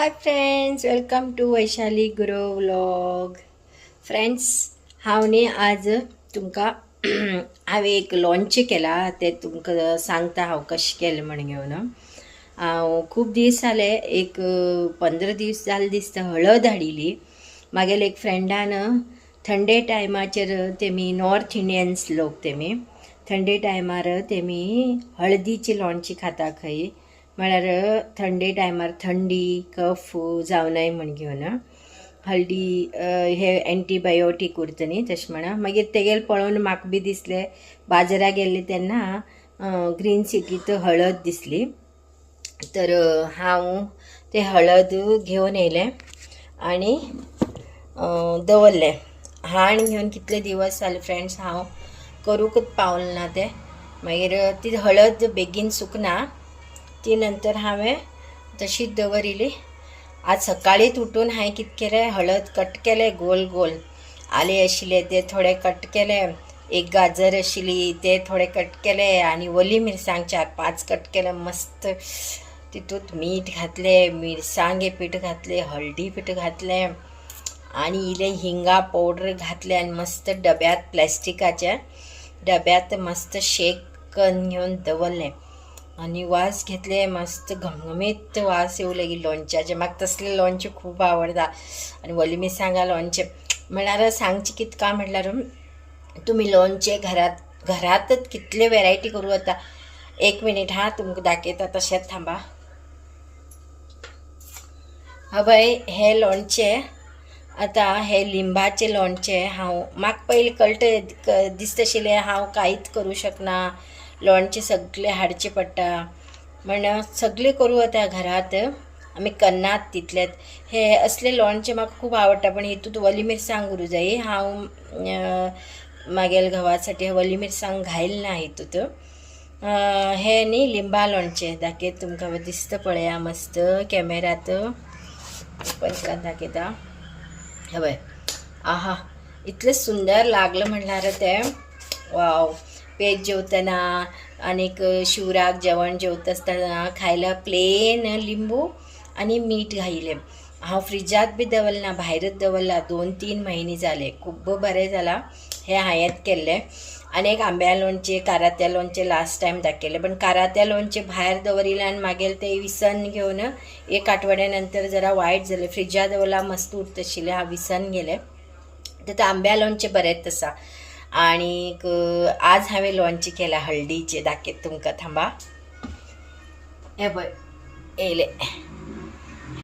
High friends, welcome to Vaishali Guru vlog. Friends, हांव न्ही आज तुमकां हांवें एक लॉन्च केला ते तुमकां सांगता हांव कशें केलें म्हण घेवन. हांव खूब दीस जाले, एक 15 दीस जाले दिसता, हळद हाडिली. म्हागेले एक फ्रेंडान थंडे टायमाचेर तेमी नॉर्थ इंडियन्स लोक तेमी थंडे टायमार तेमी हळदीची लोणची खाता खंय, म्हळ्यार थंडे टायमार थंडी कफ जावं न्हय म्हण घेवन हळदी हे एंटीबायोटीक उरता न्ही तशें म्हणा. मागीर तेगेले पळोवन म्हाका बी दिसलें, बाजाराक गेल्ले तेन्ना ग्रीन सिटीत हळद दिसली, तर हांव ते हळद घेवन येयलें आनी दवरलें. हाण घेवन कितले दिवस जाले फ्रेंड्स, हांव करूंकच पावलें ना तें. मागीर ती हळद बेगीन सुकना, ती नंतर हांवें तशीच दवरिली. आज सकाळीच उठून हांवें कितें केलें, हळद कट केलें गोल गोल, आले आशिल्ले ते थोडे कट केले, एक गाजर आशिल्ली ते थोडे कट केले आनी ओली मिरसांग 4-5 कट केले. मस्त तितूंत मीठ घातलें, मिरसांगे पीठ घातलें, हळदी पीठ घातलें आनी इल्लें हिंगा पावडर घातलें आनी मस्त डब्यांत, प्लॅस्टिकाच्या डब्यांत मस्त शेक करून घेवन दवरलें आनी वास घेतले. मस्त घमघमीत वास येवं लागली लोणच्याचे. म्हाका तसले लोणचे खूब आवडटा आनी ओली मिरसांगा लोणचें म्हळ्यार सांगचें कितका म्हटल्यार तुमी लोणचें घरातच कितले वेरायटी करूं येता. 1 मिनीट हां, तुमकां दाखयता, तशेंच थांबा. हय, हे लोणचें आतां हे लिंबाचें लोणचें म्हाका पयलीं कळटा दिसताशिल्लें हांव कांयच करूं शकना, लोणचें सगळें हाडचें पडटा म्हण सगळें करूं येता घरात, आमी करनात तितलेंच. हे असले लोणचें म्हाका खूब आवडटा, पण हितूंत ओली मिरसांग उरूं जायी. हांव म्हागेल्या घोवासाठी ओली मिरसांग घायल ना हितूंत. हे न्ही लिंबा लोणचें दाखयता तुमकां, दिसता पळया मस्त कॅमेरात. पण दाखयता हय. आहा, इतलें सुंदर लागलं म्हणल्यार तें वाव. पेज जेवतना आनीक शिवराक जेवण जेवता आसतना खायला प्लेन लिंबू आनी मीठ घायलें. हांव फ्रिजात बी दवरलें ना, भायरच दवरला. 2-3 म्हयने जाले, खूब बरें जाला. हे हांवेंच केल्लें. आनी एक आंब्या लोणचें, कारात्या लोणचें लास्ट टायम दाखयलें, पण कारात्या लोणचें भायर दवरिलें आनी मागीर तें विसन घेवन 1 आठवड्या नंतर जरा वायट जालें. फ्रिजात दवरला मस्त उरतशिल्लें, हांव विसन गेलें. तर आंब्या लोणचें बरेंच आसा. आनीक आज हांवें लोणचें केलां हळदीचें, दाखयता तुमकां, थांबा. हे पळय येयलें.